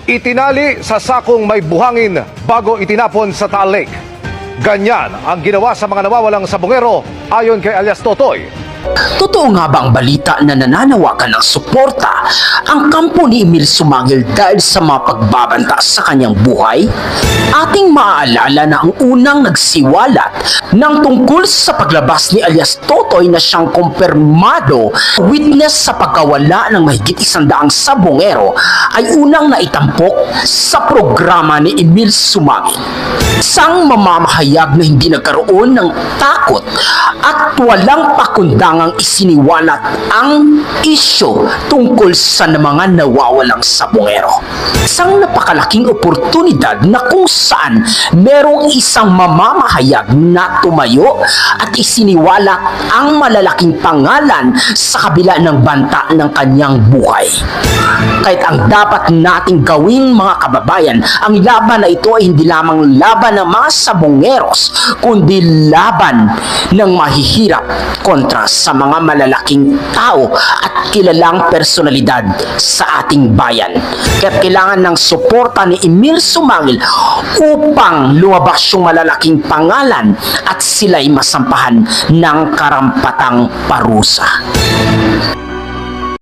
Itinali sa sakong may buhangin bago itinapon sa Taal Lake. Ganyan ang ginawa sa mga nawawalang sabongero ayon kay alias Totoy. Totoo nga ba ang balita na nananawagan ng suporta ang kampo ni Emil Sumangil dahil sa mga pagbabanta sa kanyang buhay? Ating maaalala na ang unang nagsiwalat ng tungkol sa paglabas ni alias Totoy na siyang kumpirmado witness sa pagkawala ng mahigit 100 sabongero ay unang naitampok sa programa ni Emil Sumangil. Isang mamamahayag na hindi nagkaroon ng takot at walang pakundangang isiniwalat ang isyo tungkol sa mga nawawalang sabongero. Isang napakalaking oportunidad na kung saan merong isang mamamahayag na tumayo at isiniwalat ang malalaking pangalan sa kabila ng banta ng kanyang buhay. Kahit ang dapat nating gawing mga kababayan, ang laban na ito ay hindi lamang laban ng mga sabongeros, kundi laban ng mahihirap kontra sa mga malalaking tao at kilalang personalidad sa ating bayan. Kaya kailangan ng suporta ni Emil Sumangil upang lumabas yung malalaking pangalan at sila'y masampahan ng karampatang parusa.